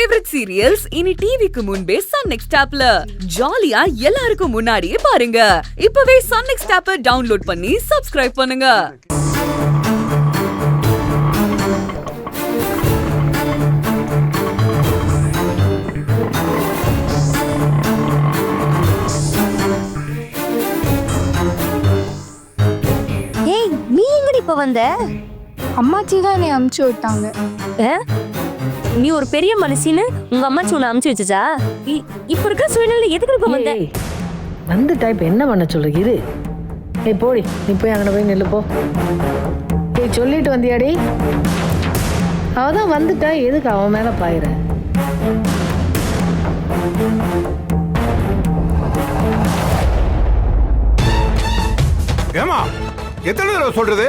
Favourite serials இனி டிவிக்கு முன்பே சன் நெக்ஸ்ட் ஆப்ல ஜாலியா எல்லாருக்கும் முன்னாடியே பாருங்க. இப்பவே சன் நெக்ஸ்ட் ஆப்பை டவுன்லோட் பண்ணி சப்ஸ்கிரைப் பண்ணுங்க. ஏய், நீ எங்கடி இப்ப வந்த? அம்மாச்சி தான் என்னை அமுச்சு விட்டாங்க. நீ ஒரு பெரிய மனுஷின்னு உங்க அம்மாச்சி உன்னை அமுச்சு வச்சுச்சா? இப்ப இருக்க சூழ்நிலை எதுக்கு இப்ப வந்த? வந்துட்டா இப்ப என்ன பண்ண சொல்ற? இரு. ஏய் போடி, நீ போய் அங்கே போய் நில்லு போ. ஏய் சொல்லிட்டு வந்தியாடி? அவதான் வந்துட்டா, எதுக்கு அவன் மேல பாயிர? ஏமா எத்தனை தடவை சொல்றது?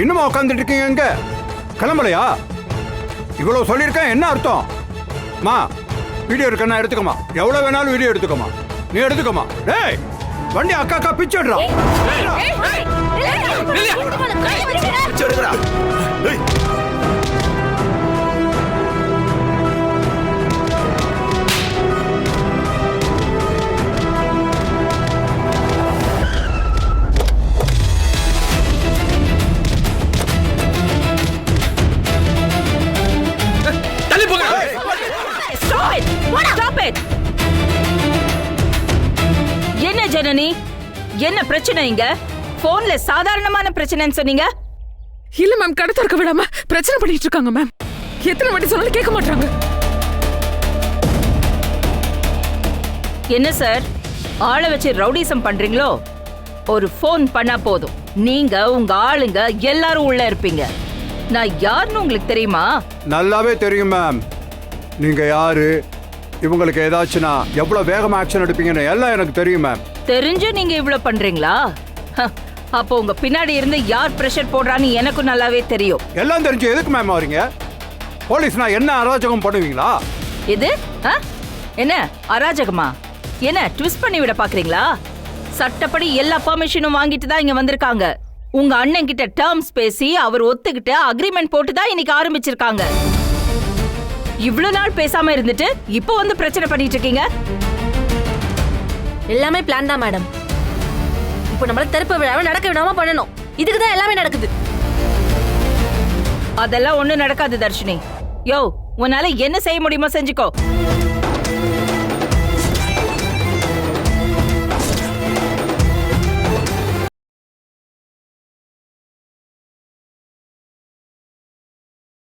இன்னுமா உட்காந்துட்டு இருக்கீங்க? எங்க கிளம்பலையா? இவ்வளவு சொல்லியிருக்கேன், என்ன அர்த்தம்? மா வீடியோ இருக்கா? எடுத்துக்கமா, எவ்வளவு வேணாலும் வீடியோ எடுத்துக்கமா, நீ எடுத்துக்கமா. டேய் வண்டி அக்கா அக்கா பிச்சோடுறா. என்ன ஜனனி, என்ன பிரச்சனை? இங்க போன்ல சாதாரணமான பிரச்சனைன்னு சொன்னீங்க. இல்ல மேம், கடை திறக்க விடாம பிரச்சனை பண்ணிட்டு இருக்காங்க மேம். எத்தனை வாட்டி சொன்னாலும் கேட்க மாட்டாங்க. என்ன சார், ஆளை வச்சு ரவுடிசம் பண்றீங்களோ? ஒரு போன் பண்ணா போதும், நீங்க உங்க ஆளுங்க எல்லாரும் உள்ள இருப்பீங்க. நான் யாருன்னு உங்களுக்கு தெரியுமா? நல்லாவே தெரியும் மேம். நீங்க யாரு, இவங்களுக்கு ஏதாச்சுன்னா எவ்வளவு வேகமா ஆக்ஷன் எடுப்பீங்கன்னு எல்லாம் எனக்கு தெரியும் மேம். தெரிஞ்சு நீங்க இவ்வளவு பண்றீங்களா? அப்போ உங்க பின்னாடி இருந்து யார் பிரஷர் போடுறான்னு எனக்கும் நல்லாவே தெரியும். எல்லாம் தெரிஞ்சு எதுக்கு மேம் வரீங்க? போலீஸ்னா என்ன அராஜகம் பண்ணுவீங்களா? இது என்ன அராஜகமா? என்ன ட்விஸ்ட் பண்ணி விட பாக்குறீங்களா? சட்டப்படி எல்லா பெர்மிஷனும் வாங்கிட்டு தான் இங்க வந்திருக்காங்க. உங்க அண்ணன் கிட்ட டேர்ம்ஸ் பேசி அவர் ஒத்துக்கிட்டு அக்ரிமெண்ட் போட்டு தான் இன்னைக்கு ஆரம்பிச்சிருக்காங்க. இவ்வளவு நாள் பேசாம இருந்துட்டு இப்போ வந்து பிரச்சனை பண்ணிட்டு இருக்கீங்க. எல்லாமே பிளான் தான் மேடம். இப்போ நம்மள திறப்பு விழாவை நடக்க விடாம பண்ணணும். இதுக்கு தான் எல்லாமே நடக்குது. அதெல்லாம் ஒண்ணும் நடக்காது தர்ஷினி. யோ, உன்னால என்ன செய்ய முடியுமோ செஞ்சுக்கோ.